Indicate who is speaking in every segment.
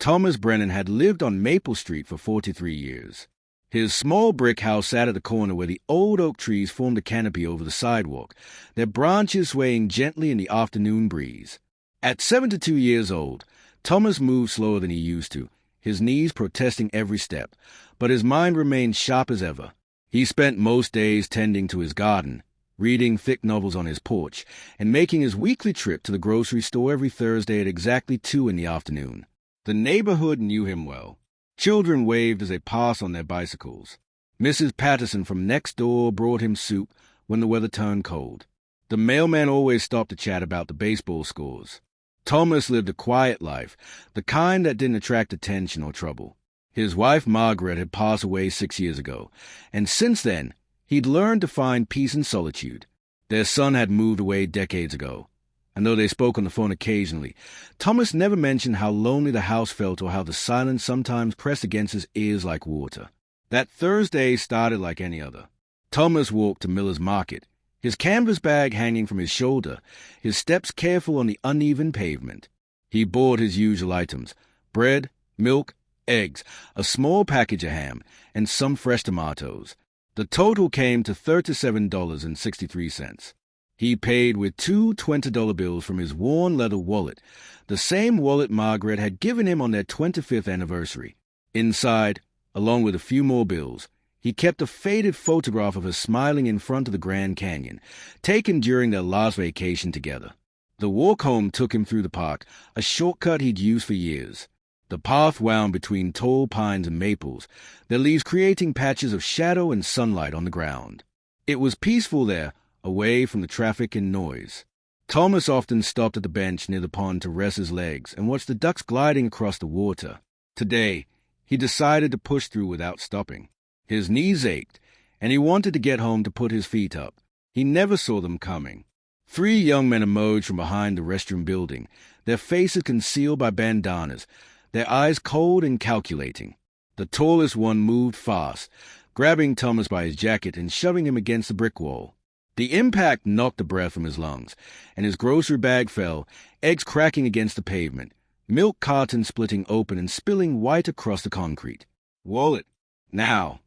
Speaker 1: Thomas Brennan had lived on Maple Street for 43 years. His small brick house sat at the corner where the old oak trees formed a canopy over the sidewalk, their branches swaying gently in the afternoon breeze. At 72 years old, Thomas moved slower than he used to, his knees protesting every step, but his mind remained sharp as ever. He spent most days tending to his garden, reading thick novels on his porch, and making his weekly trip to the grocery store every Thursday at exactly 2 in the afternoon. The neighborhood knew him well. Children waved as they passed on their bicycles. Mrs. Patterson from next door brought him soup when the weather turned cold. The mailman always stopped to chat about the baseball scores. Thomas lived a quiet life, the kind that didn't attract attention or trouble. His wife Margaret had passed away 6 years ago, and since then, he'd learned to find peace in solitude. Their son had moved away decades ago, and though they spoke on the phone occasionally, Thomas never mentioned how lonely the house felt or how the silence sometimes pressed against his ears like water. That Thursday started like any other. Thomas walked to Miller's Market, his canvas bag hanging from his shoulder, his steps careful on the uneven pavement. He bought his usual items: bread, milk, eggs, a small package of ham, and some fresh tomatoes. The total came to $37.63. He paid with two $20 bills from his worn leather wallet, the same wallet Margaret had given him on their 25th anniversary. Inside, along with a few more bills, he kept a faded photograph of her smiling in front of the Grand Canyon, taken during their last vacation together. The walk home took him through the park, a shortcut he'd used for years. The path wound between tall pines and maples, their leaves creating patches of shadow and sunlight on the ground. It was peaceful there, away from the traffic and noise. Thomas often stopped at the bench near the pond to rest his legs and watch the ducks gliding across the water. Today, he decided to push through without stopping. His knees ached, and he wanted to get home to put his feet up. He never saw them coming. 3 young men emerged from behind the restroom building, their faces concealed by bandanas, their eyes cold and calculating. The tallest one moved fast, grabbing Thomas by his jacket and shoving him against the brick wall. The impact knocked the breath from his lungs, and his grocery bag fell, eggs cracking against the pavement, milk cartons splitting open and spilling white across the concrete. "Wallet, now!"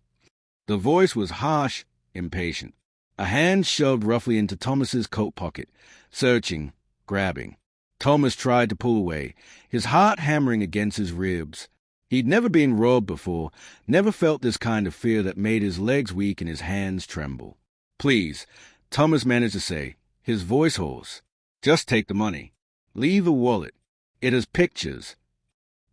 Speaker 1: The voice was harsh, impatient. A hand shoved roughly into Thomas's coat pocket, searching, grabbing. Thomas tried to pull away, his heart hammering against his ribs. He'd never been robbed before, never felt this kind of fear that made his legs weak and his hands tremble. "Please," Thomas managed to say, his voice hoarse. "Just take the money. Leave the wallet. It has pictures."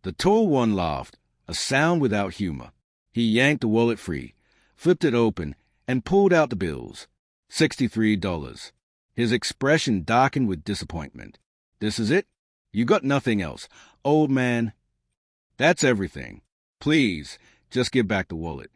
Speaker 1: The tall one laughed, a sound without humor. He yanked the wallet free, flipped it open, and pulled out the bills. $63. His expression darkened with disappointment. "This is it? You got nothing else, old man?" "That's everything. Please, just give back the wallet."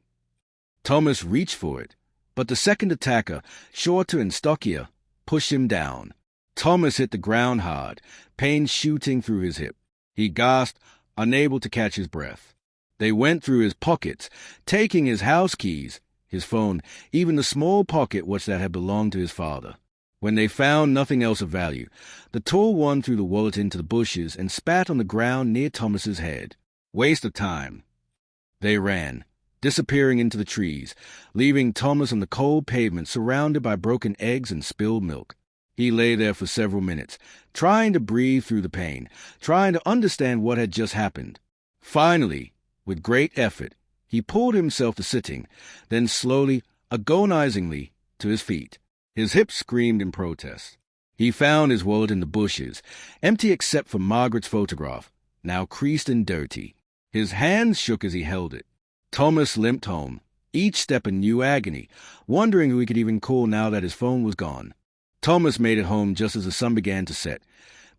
Speaker 1: Thomas reached for it, but the second attacker, shorter and stockier, pushed him down. Thomas hit the ground hard, pain shooting through his hip. He gasped, unable to catch his breath. They went through his pockets, taking his house keys, his phone, even the small pocket watch that had belonged to his father. When they found nothing else of value, the tall one threw the wallet into the bushes and spat on the ground near Thomas's head. Waste of time. They ran, disappearing into the trees, leaving Thomas on the cold pavement surrounded by broken eggs and spilled milk. He lay there for several minutes, trying to breathe through the pain, trying to understand what had just happened. Finally, with great effort, he pulled himself to sitting, then slowly, agonizingly, to his feet. His hips screamed in protest. He found his wallet in the bushes, empty except for Margaret's photograph, now creased and dirty. His hands shook as he held it. Thomas limped home, each step a new agony, wondering who he could even call now that his phone was gone. Thomas made it home just as the sun began to set,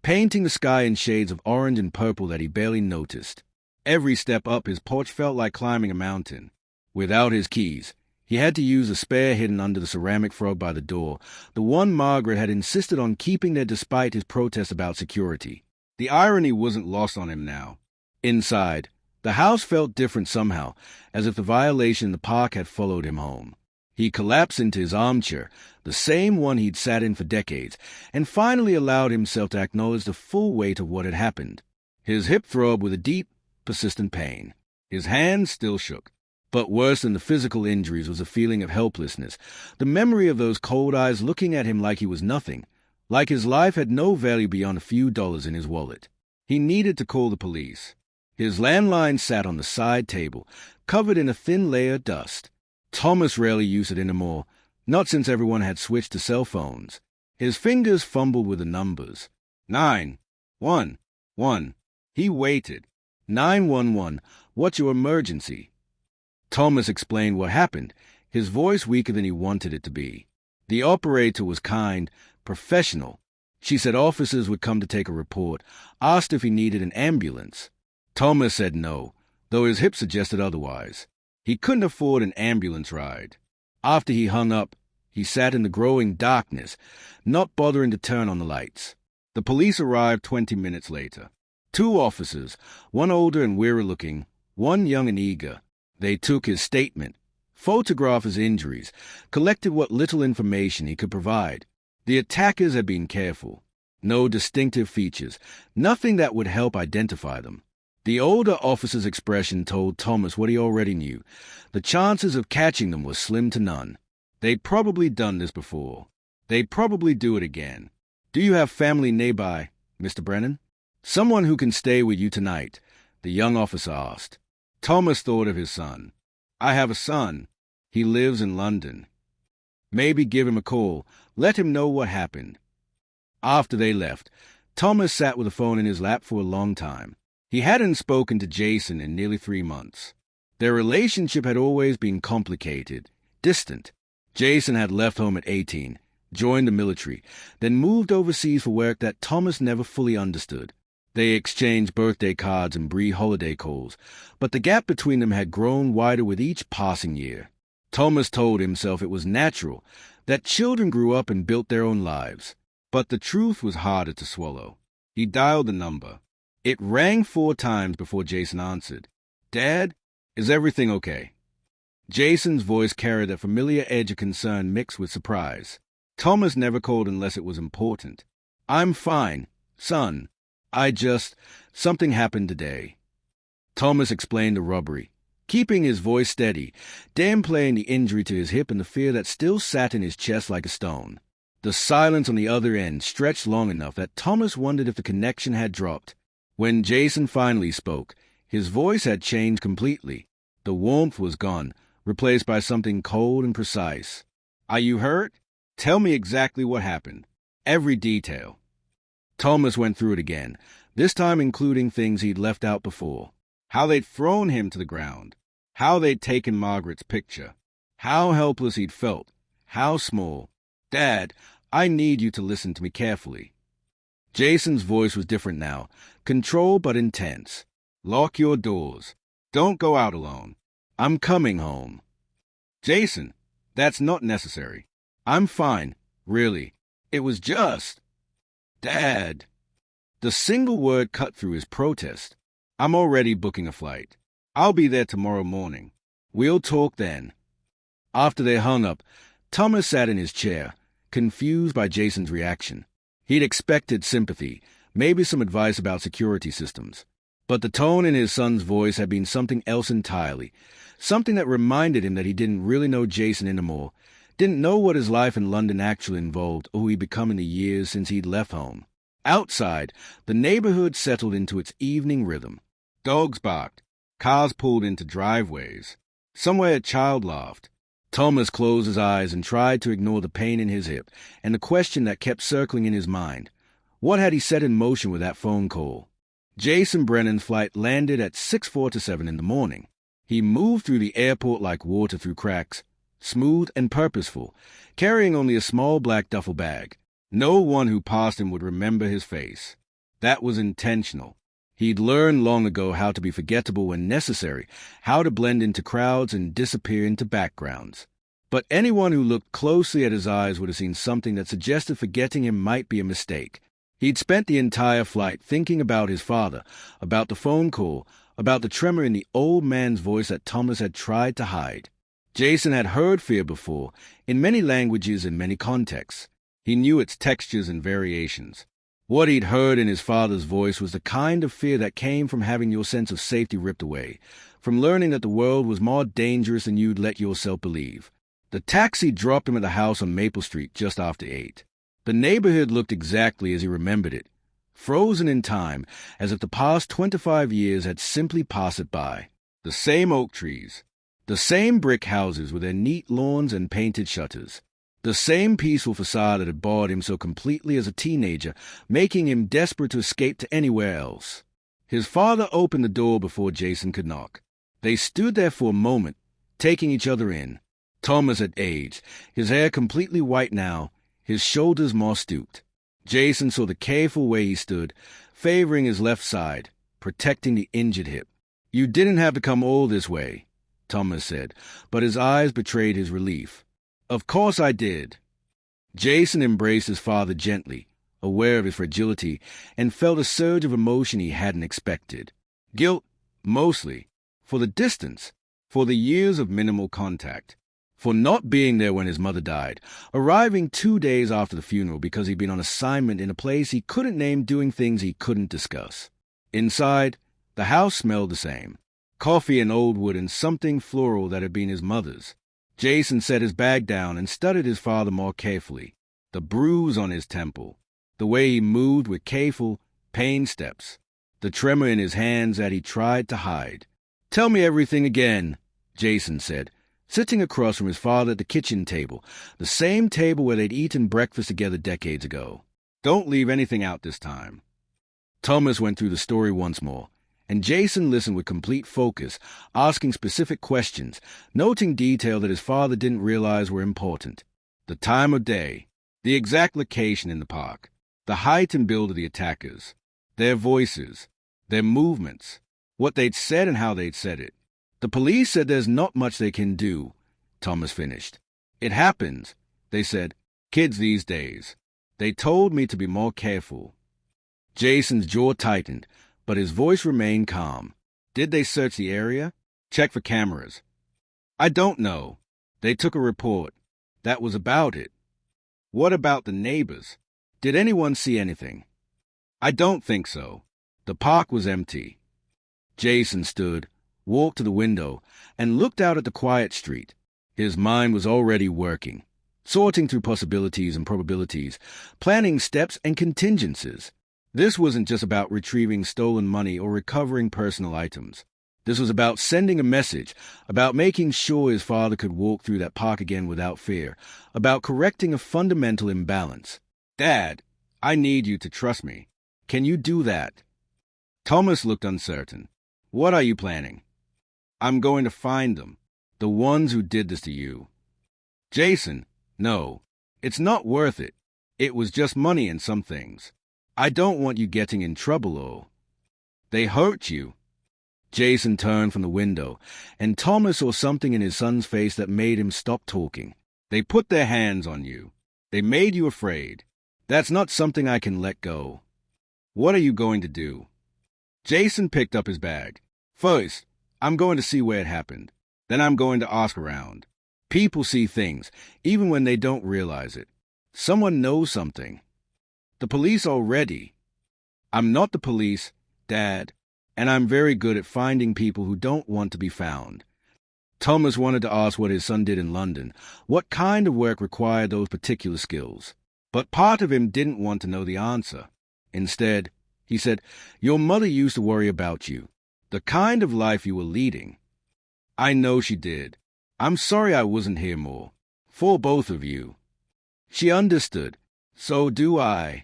Speaker 1: painting the sky in shades of orange and purple that he barely noticed. Every step up his porch felt like climbing a mountain. Without his keys, he had to use a spare hidden under the ceramic frog by the door, the one Margaret had insisted on keeping there despite his protest about security. The irony wasn't lost on him now. Inside, the house felt different somehow, as if the violation in the park had followed him home. He collapsed into his armchair, the same one he'd sat in for decades, and finally allowed himself to acknowledge the full weight of what had happened. His hip throbbed with a deep, persistent pain. His hands still shook. But worse than the physical injuries was a feeling of helplessness, the memory of those cold eyes looking at him like he was nothing, like his life had no value beyond a few dollars in his wallet. He needed to call the police. His landline sat on the side table, covered in a thin layer of dust. Thomas rarely used it anymore, not since everyone had switched to cell phones. His fingers fumbled with the numbers. 911. He waited. 911. What's your emergency? Thomas explained what happened, his voice weaker than he wanted it to be. The operator was kind, professional. She said officers would come to take a report, asked if he needed an ambulance. Thomas said no, though his hip suggested otherwise. He couldn't afford an ambulance ride. After he hung up, he sat in the growing darkness, not bothering to turn on the lights. The police arrived 20 minutes later. 2 officers, one older and weary-looking, one young and eager. They took his statement, photographed his injuries, collected what little information he could provide. The attackers had been careful. No distinctive features, nothing that would help identify them. The older officer's expression told Thomas what he already knew. The chances of catching them were slim to none. They'd probably done this before. They'd probably do it again. Do you have family nearby, Mr. Brennan? Someone who can stay with you tonight, the young officer asked. Thomas thought of his son. I have a son. He lives in London. Maybe give him a call. Let him know what happened. After they left, Thomas sat with the phone in his lap for a long time. He hadn't spoken to Jason in nearly 3 months. Their relationship had always been complicated, distant. Jason had left home at 18, joined the military, then moved overseas for work that Thomas never fully understood. They exchanged birthday cards and brief holiday calls, but the gap between them had grown wider with each passing year. Thomas told himself it was natural, that children grew up and built their own lives. But the truth was harder to swallow. He dialed the number. It rang 4 times before Jason answered. Dad, is everything okay? Jason's voice carried a familiar edge of concern mixed with surprise. Thomas never called unless it was important. I'm fine, son. Something happened today. Thomas explained the robbery, keeping his voice steady, downplaying the injury to his hip and the fear that still sat in his chest like a stone. The silence on the other end stretched long enough that Thomas wondered if the connection had dropped. When Jason finally spoke, his voice had changed completely. The warmth was gone, replaced by something cold and precise. Are you hurt? Tell me exactly what happened. Every detail. Thomas went through it again, this time including things he'd left out before. How they'd thrown him to the ground. How they'd taken Margaret's picture. How helpless he'd felt. How small. Dad, I need you to listen to me carefully. Jason's voice was different now, controlled but intense. Lock your doors. Don't go out alone. I'm coming home. Jason, that's not necessary. I'm fine, really. It was just... Dad. The single word cut through his protest. I'm already booking a flight. I'll be there tomorrow morning. We'll talk then. After they hung up, Thomas sat in his chair, confused by Jason's reaction. He'd expected sympathy, maybe some advice about security systems. But the tone in his son's voice had been something else entirely, something that reminded him that he didn't really know Jason anymore, didn't know what his life in London actually involved or who he'd become in the years since he'd left home. Outside, the neighborhood settled into its evening rhythm. Dogs barked. Cars pulled into driveways. Somewhere a child laughed. Thomas closed his eyes and tried to ignore the pain in his hip and the question that kept circling in his mind. What had he set in motion with that phone call? Jason Brennan's flight landed at 6:47 in the morning. He moved through the airport like water through cracks, smooth and purposeful, carrying only a small black duffel bag. No one who passed him would remember his face. That was intentional. He'd learned long ago how to be forgettable when necessary, how to blend into crowds and disappear into backgrounds. But anyone who looked closely at his eyes would have seen something that suggested forgetting him might be a mistake. He'd spent the entire flight thinking about his father, about the phone call, about the tremor in the old man's voice that Thomas had tried to hide. Jason had heard fear before, in many languages and many contexts. He knew its textures and variations. What he'd heard in his father's voice was the kind of fear that came from having your sense of safety ripped away, from learning that the world was more dangerous than you'd let yourself believe. The taxi dropped him at the house on Maple Street just after 8. The neighborhood looked exactly as he remembered it, frozen in time, as if the past 25 years had simply passed it by. The same oak trees, the same brick houses with their neat lawns and painted shutters, the same peaceful facade that had bored him so completely as a teenager, making him desperate to escape to anywhere else. His father opened the door before Jason could knock. They stood there for a moment, taking each other in. Thomas had aged, his hair completely white now, his shoulders more stooped. Jason saw the careful way he stood, favoring his left side, protecting the injured hip. "You didn't have to come all this way," Thomas said, but his eyes betrayed his relief. "Of course I did." Jason embraced his father gently, aware of his fragility, and felt a surge of emotion he hadn't expected. Guilt, mostly, for the distance, for the years of minimal contact, for not being there when his mother died, arriving 2 days after the funeral because he'd been on assignment in a place he couldn't name, doing things he couldn't discuss. Inside, the house smelled the same. Coffee and old wood and something floral that had been his mother's. Jason set his bag down and studied his father more carefully. The bruise on his temple, the way he moved with careful, pained steps, the tremor in his hands that he tried to hide. "Tell me everything again," Jason said, sitting across from his father at the kitchen table, the same table where they'd eaten breakfast together decades ago. "Don't leave anything out this time." Thomas went through the story once more, and Jason listened with complete focus, asking specific questions, noting detail that his father didn't realize were important. The time of day, the exact location in the park, the height and build of the attackers, their voices, their movements, what they'd said and how they'd said it. "The police said there's not much they can do," Thomas finished. "It happens," they said. "Kids these days. They told me to be more careful." Jason's jaw tightened, but his voice remained calm. "Did they search the area? Check for cameras?" "I don't know. They took a report. That was about it." "What about the neighbors? Did anyone see anything?" "I don't think so. The park was empty." Jason stood, walked to the window, and looked out at the quiet street. His mind was already working, sorting through possibilities and probabilities, planning steps and contingencies. This wasn't just about retrieving stolen money or recovering personal items. This was about sending a message, about making sure his father could walk through that park again without fear, about correcting a fundamental imbalance. "Dad, I need you to trust me. Can you do that?" Thomas looked uncertain. "What are you planning?" "I'm going to find them, the ones who did this to you." "Jason, no. It's not worth it. It was just money and some things. I don't want you getting in trouble, or they hurt you." Jason turned from the window, and Thomas saw something in his son's face that made him stop talking. "They put their hands on you. They made you afraid. That's not something I can let go. What are you going to do?" Jason picked up his bag. "First, I'm going to see where it happened. Then I'm going to ask around. People see things, even when they don't realize it. Someone knows something. The police already. I'm not the police, Dad, and I'm very good at finding people who don't want to be found." Thomas wanted to ask what his son did in London, what kind of work required those particular skills. But part of him didn't want to know the answer. Instead, he said, "Your mother used to worry about you, the kind of life you were leading." "I know she did. I'm sorry I wasn't here more. For both of you." She understood. "So do I."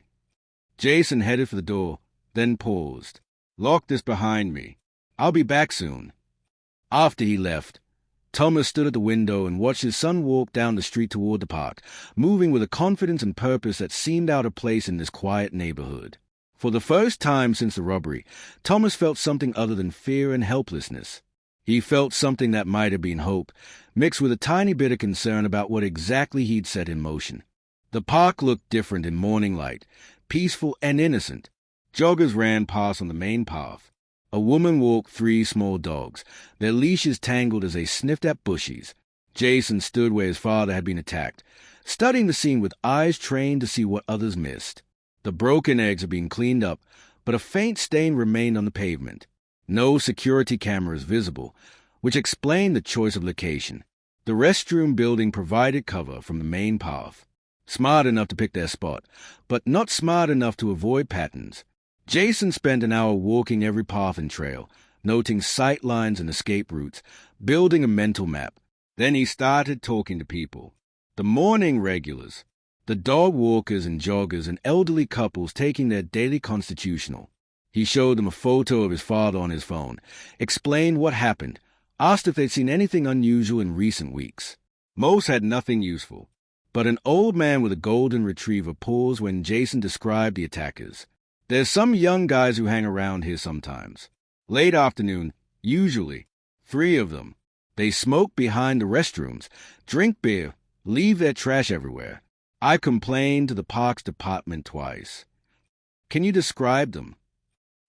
Speaker 1: Jason headed for the door, then paused. "Lock this behind me. I'll be back soon." After he left, Thomas stood at the window and watched his son walk down the street toward the park, moving with a confidence and purpose that seemed out of place in this quiet neighborhood. For the first time since the robbery, Thomas felt something other than fear and helplessness. He felt something that might have been hope, mixed with a tiny bit of concern about what exactly he'd set in motion. The park looked different in morning light, peaceful and innocent. Joggers ran past on the main path. A woman walked 3 small dogs, their leashes tangled as they sniffed at bushes. Jason stood where his father had been attacked, studying the scene with eyes trained to see what others missed. The broken eggs had been cleaned up, but a faint stain remained on the pavement. No security cameras visible, which explained the choice of location. The restroom building provided cover from the main path. Smart enough to pick their spot, but not smart enough to avoid patterns. Jason spent an hour walking every path and trail, noting sight lines and escape routes, building a mental map. Then he started talking to people. The morning regulars, the dog walkers and joggers and elderly couples taking their daily constitutional. He showed them a photo of his father on his phone, explained what happened, asked if they'd seen anything unusual in recent weeks. Most had nothing useful, but an old man with a golden retriever paused when Jason described the attackers. There's some young guys who hang around here sometimes. Late afternoon, usually. 3 of them. They smoke behind the restrooms, drink beer, leave their trash everywhere. I complained to the parks department twice. Can you describe them?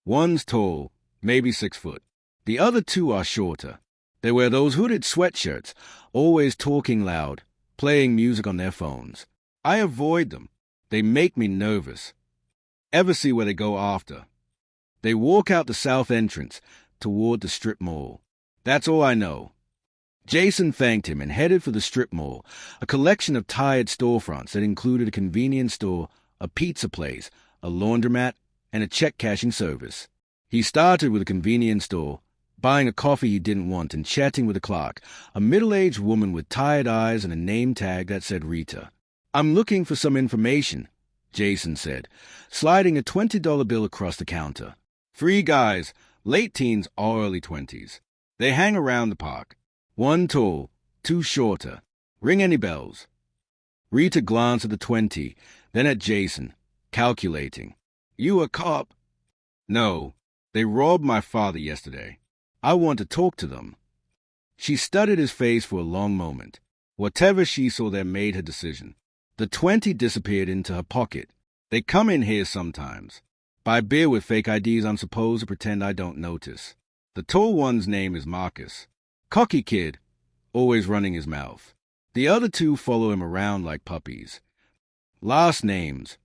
Speaker 1: One's tall, maybe 6 foot. The other 2 are shorter. They wear those hooded sweatshirts, always talking loud, playing music on their phones. I avoid them. They make me nervous. Ever see where they go after? They walk out the south entrance toward the strip mall. That's all I know. Jason thanked him and headed for the strip mall, a collection of tired storefronts that included a convenience store, a pizza place, a laundromat, and a check-cashing service. He started with a convenience store, buying a coffee he didn't want and chatting with a clerk, a middle-aged woman with tired eyes and a name tag that said Rita. I'm looking for some information, Jason said, sliding a $20 bill across the counter. 3 guys, late teens or early 20s. They hang around the park. 1 tall, 2 shorter. Ring any bells? Rita glanced at the 20, then at Jason, calculating. You a cop? No, they robbed my father yesterday. I want to talk to them. She studied his face for a long moment. Whatever she saw there made her decision. The 20 disappeared into her pocket. They come in here sometimes. Buy beer with fake IDs, I'm supposed to pretend I don't notice. The tall one's name is Marcus. Cocky kid, always running his mouth. The other 2 follow him around like puppies. Last names.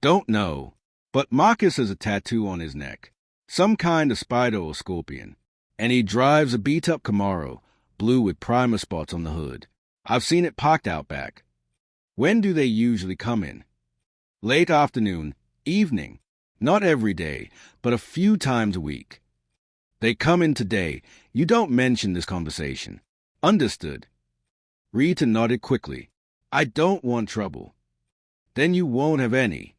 Speaker 1: Don't know, but Marcus has a tattoo on his neck. Some kind of spider or scorpion. And he drives a beat-up Camaro, blue with primer spots on the hood. I've seen it parked out back. When do they usually come in? Late afternoon, evening. Not every day, but a few times a week. They come in today. You don't mention this conversation. Understood. Rita nodded quickly. I don't want trouble. Then you won't have any.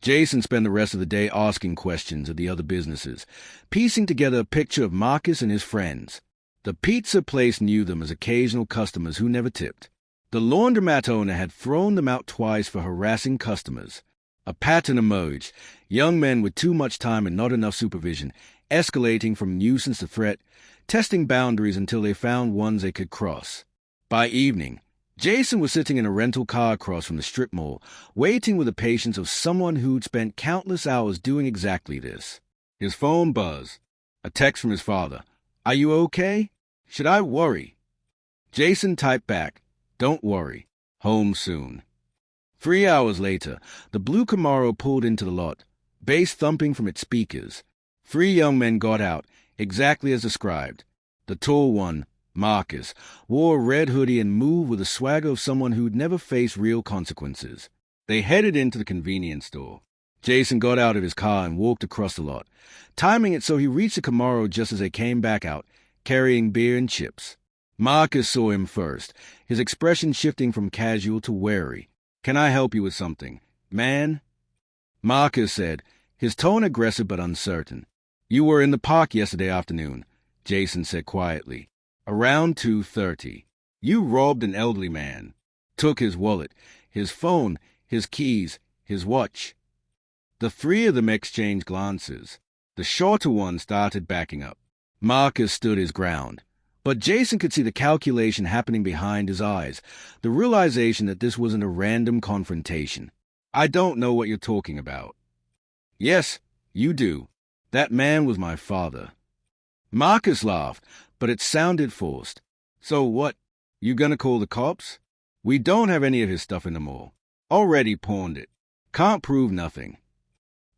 Speaker 1: Jason spent the rest of the day asking questions of the other businesses, piecing together a picture of Marcus and his friends. The pizza place knew them as occasional customers who never tipped. The laundromat owner had thrown them out twice for harassing customers. A pattern emerged, young men with too much time and not enough supervision, escalating from nuisance to threat, testing boundaries until they found ones they could cross. By evening, Jason was sitting in a rental car across from the strip mall, waiting with the patience of someone who'd spent countless hours doing exactly this. His phone buzzed. A text from his father. Are you okay? Should I worry? Jason typed back, Don't worry. Home soon. 3 hours later, the blue Camaro pulled into the lot, bass thumping from its speakers. 3 young men got out, exactly as described. The tall one, Marcus, wore a red hoodie and moved with the swagger of someone who'd never faced real consequences. They headed into the convenience store. Jason got out of his car and walked across the lot, timing it so he reached the Camaro just as they came back out, carrying beer and chips. Marcus saw him first, his expression shifting from casual to wary. Can I help you with something, man? Marcus said, his tone aggressive but uncertain. You were in the park yesterday afternoon, Jason said quietly. Around 2:30. You robbed an elderly man. Took his wallet, his phone, his keys, his watch. The 3 of them exchanged glances. The shorter one started backing up. Marcus stood his ground. But Jason could see the calculation happening behind his eyes, the realization that this wasn't a random confrontation. I don't know what you're talking about. Yes, you do. That man was my father. Marcus laughed, but it sounded forced. So what? You gonna call the cops? We don't have any of his stuff in the mall. Already pawned it. Can't prove nothing.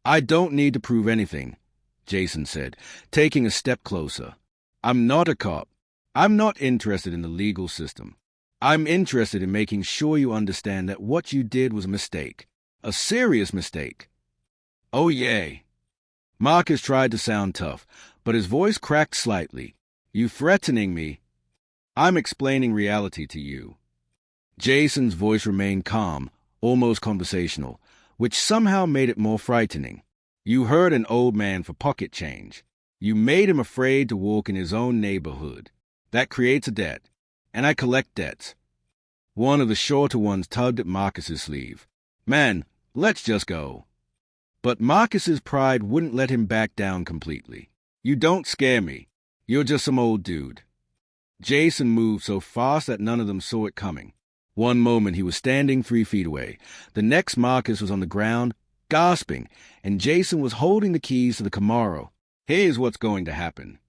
Speaker 1: I don't need to prove anything, Jason said, taking a step closer. I'm not a cop. I'm not interested in the legal system. I'm interested in making sure you understand that what you did was a mistake. A serious mistake. Oh, yay. Marcus tried to sound tough, but his voice cracked slightly. You threatening me? I'm explaining reality to you. Jason's voice remained calm, almost conversational, which somehow made it more frightening. You hurt an old man for pocket change. You made him afraid to walk in his own neighborhood. That creates a debt, and I collect debts. One of the shorter ones tugged at Marcus's sleeve. Man, let's just go. But Marcus's pride wouldn't let him back down completely. You don't scare me. You're just some old dude. Jason moved so fast that none of them saw it coming. One moment he was standing 3 feet away. The next Marcus was on the ground, gasping, and Jason was holding the keys to the Camaro. Here's what's going to happen.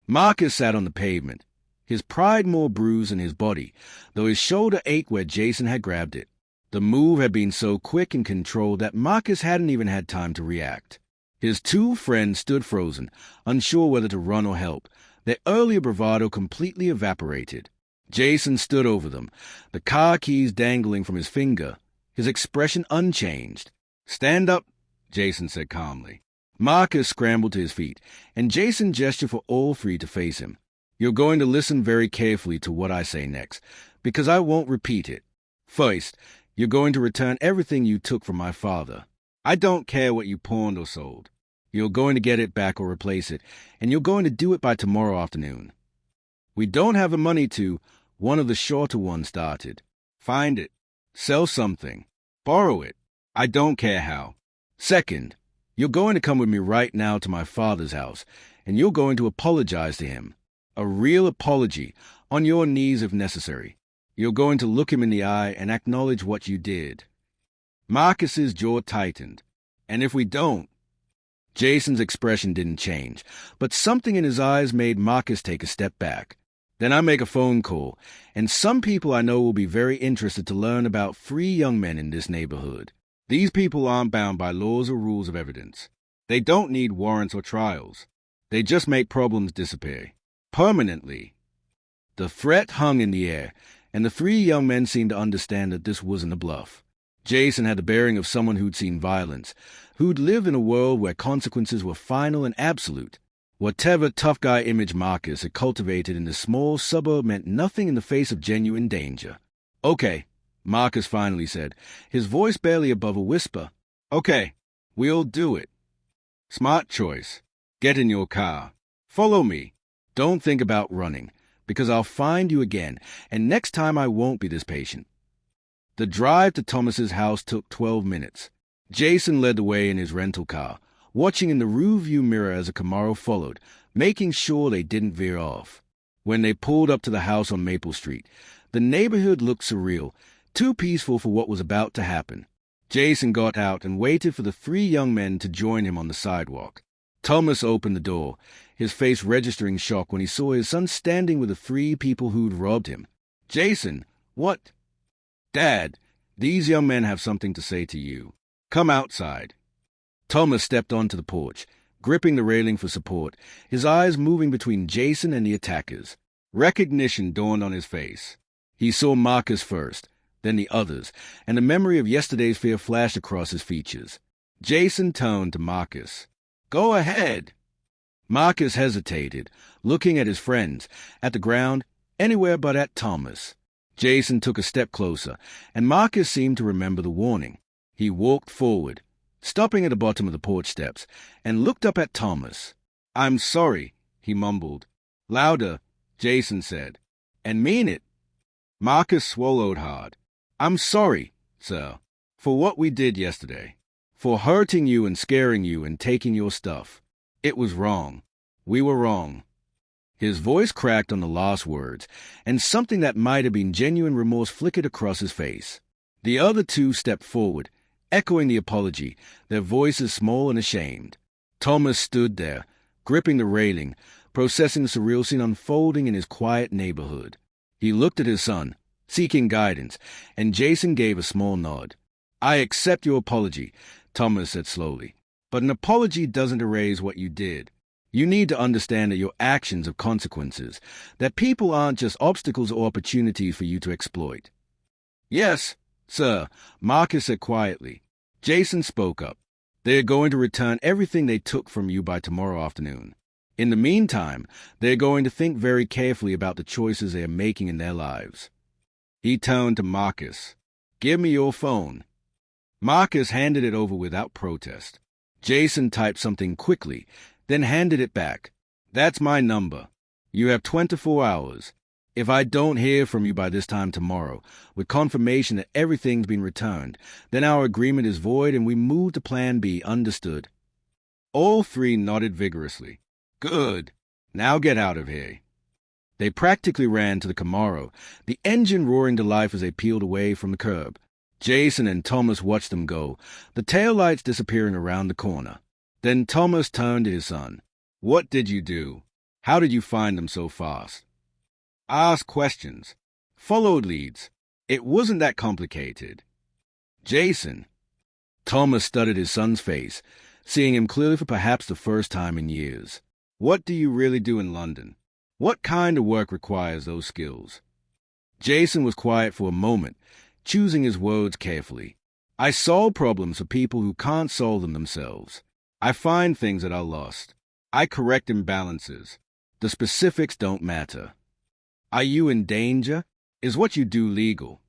Speaker 1: Marcus sat on the pavement, his pride more bruised than his body, though his shoulder ached where Jason had grabbed it. The move had been so quick and controlled that Marcus hadn't even had time to react. His 2 friends stood frozen, unsure whether to run or help. Their earlier bravado completely evaporated. Jason stood over them, the car keys dangling from his finger, his expression unchanged. Stand up, Jason said calmly. Marcus scrambled to his feet, and Jason gestured for all 3 to face him. You're going to listen very carefully to what I say next, because I won't repeat it. First, you're going to return everything you took from my father. I don't care what you pawned or sold. You're going to get it back or replace it, and you're going to do it by tomorrow afternoon. We don't have the money to, one of the shorter ones started. Find it. Sell something. Borrow it. I don't care how. Second, you're going to come with me right now to my father's house, and you're going to apologize to him. A real apology, on your knees if necessary. You're going to look him in the eye and acknowledge what you did. Marcus's jaw tightened. And if we don't... Jason's expression didn't change, but something in his eyes made Marcus take a step back. Then I make a phone call, and some people I know will be very interested to learn about 3 young men in this neighborhood. These people aren't bound by laws or rules of evidence. They don't need warrants or trials. They just make problems disappear. Permanently. The threat hung in the air, and the 3 young men seemed to understand that this wasn't a bluff. Jason had the bearing of someone who'd seen violence, who'd lived in a world where consequences were final and absolute. Whatever tough guy image Marcus had cultivated in the small suburb meant nothing in the face of genuine danger. Okay, Marcus finally said, his voice barely above a whisper. Okay, we'll do it. Smart choice. Get in your car. Follow me. Don't think about running, because I'll find you again, and next time I won't be this patient. The drive to Thomas's house took 12 minutes. Jason led the way in his rental car, watching in the rearview mirror as a Camaro followed, making sure they didn't veer off. When they pulled up to the house on Maple Street, the neighborhood looked surreal, too peaceful for what was about to happen. Jason got out and waited for the 3 young men to join him on the sidewalk. Thomas opened the door, his face registering shock when he saw his son standing with the 3 people who'd robbed him. Jason, what? Dad, these young men have something to say to you. Come outside. Thomas stepped onto the porch, gripping the railing for support, his eyes moving between Jason and the attackers. Recognition dawned on his face. He saw Marcus first, then the others, and the memory of yesterday's fear flashed across his features. Jason turned to Marcus. Go ahead. Marcus hesitated, looking at his friends, at the ground, anywhere but at Thomas. Jason took a step closer, and Marcus seemed to remember the warning. He walked forward, stopping at the bottom of the porch steps, and looked up at Thomas. I'm sorry, he mumbled. Louder, Jason said. And mean it. Marcus swallowed hard. I'm sorry, sir, for what we did yesterday. For hurting you and scaring you and taking your stuff. It was wrong. We were wrong. His voice cracked on the last words, and something that might have been genuine remorse flickered across his face. The other 2 stepped forward, echoing the apology, their voices small and ashamed. Thomas stood there, gripping the railing, processing the surreal scene unfolding in his quiet neighborhood. He looked at his son, seeking guidance, and Jason gave a small nod. I accept your apology, Thomas said slowly. But an apology doesn't erase what you did. You need to understand that your actions have consequences, that people aren't just obstacles or opportunities for you to exploit. Yes, sir, Marcus said quietly. Jason spoke up. They're going to return everything they took from you by tomorrow afternoon. In the meantime, they're going to think very carefully about the choices they are making in their lives. He turned to Marcus. Give me your phone. Marcus handed it over without protest. Jason typed something quickly, then handed it back. That's my number. You have 24 hours. If I don't hear from you by this time tomorrow, with confirmation that everything's been returned, then our agreement is void and we move to Plan B, understood? All three nodded vigorously. Good. Now get out of here. They practically ran to the Camaro, the engine roaring to life as they peeled away from the curb. Jason and Thomas watched them go, the taillights disappearing around the corner. Then Thomas turned to his son. What did you do? How did you find them so fast? Ask questions. Followed leads. It wasn't that complicated. Jason. Thomas studied his son's face, seeing him clearly for perhaps the first time in years. What do you really do in London? What kind of work requires those skills? Jason was quiet for a moment, choosing his words carefully. I solve problems for people who can't solve them themselves. I find things that are lost. I correct imbalances. The specifics don't matter. Are you in danger? Is what you do legal?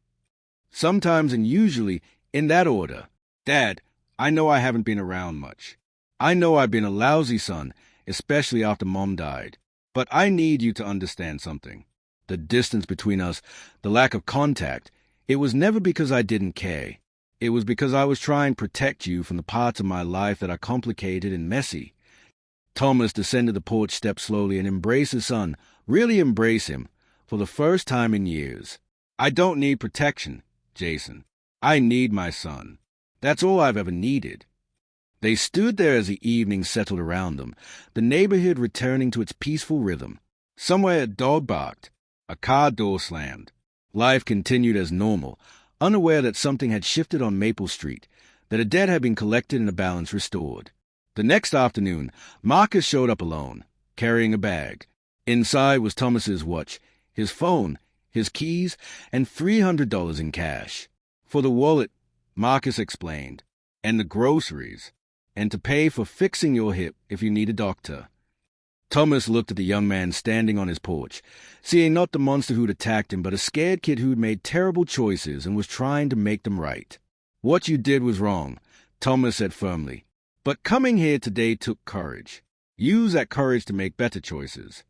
Speaker 1: Sometimes and usually in that order. Dad, I know I haven't been around much. I know I've been a lousy son, especially after Mom died. But I need you to understand something. The distance between us, the lack of contact, it was never because I didn't care. It was because I was trying to protect you from the parts of my life that are complicated and messy. Thomas descended the porch steps slowly and embraced his son, really embrace him, for the first time in years. I don't need protection, Jason. I need my son. That's all I've ever needed. They stood there as the evening settled around them, the neighborhood returning to its peaceful rhythm. Somewhere a dog barked. A car door slammed. Life continued as normal, unaware that something had shifted on Maple Street, that a debt had been collected and a balance restored. The next afternoon, Marcus showed up alone, carrying a bag. Inside was Thomas's watch, his phone, his keys, and $300 in cash. For the wallet, Marcus explained, and the groceries, and to pay for fixing your hip if you need a doctor. Thomas looked at the young man standing on his porch, seeing not the monster who'd attacked him, but a scared kid who'd made terrible choices and was trying to make them right. What you did was wrong, Thomas said firmly. But coming here today took courage. Use that courage to make better choices.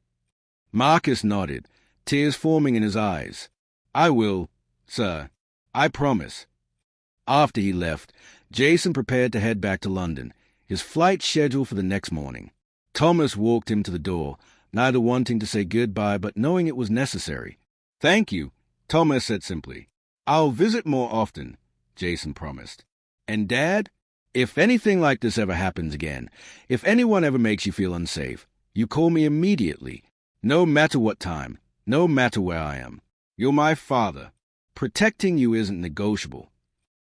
Speaker 1: Marcus nodded, tears forming in his eyes. I will, sir. I promise. After he left, Jason prepared to head back to London, his flight scheduled for the next morning. Thomas walked him to the door, neither wanting to say goodbye but knowing it was necessary. Thank you, Thomas said simply. I'll visit more often, Jason promised. And Dad, if anything like this ever happens again, if anyone ever makes you feel unsafe, you call me immediately, no matter what time, no matter where I am. You're my father. Protecting you isn't negotiable.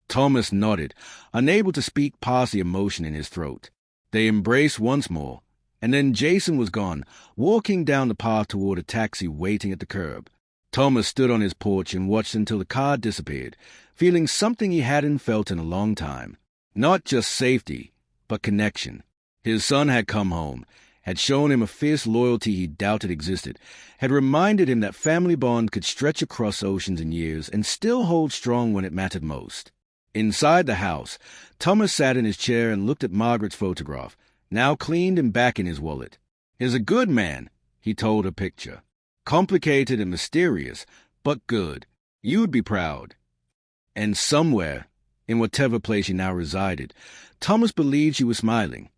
Speaker 1: Thomas nodded, unable to speak past the emotion in his throat. They embraced once more, and then Jason was gone, walking down the path toward a taxi waiting at the curb. Thomas stood on his porch and watched until the car disappeared, feeling something he hadn't felt in a long time. Not just safety, but connection. His son had come home, had shown him a fierce loyalty he doubted existed, had reminded him that family bond could stretch across oceans and years and still hold strong when it mattered most. Inside the house, Thomas sat in his chair and looked at Margaret's photograph, now cleaned and back in his wallet. He's a good man, he told her picture. Complicated and mysterious, but good. You'd be proud. And somewhere, in whatever place she now resided, Thomas believed she was smiling.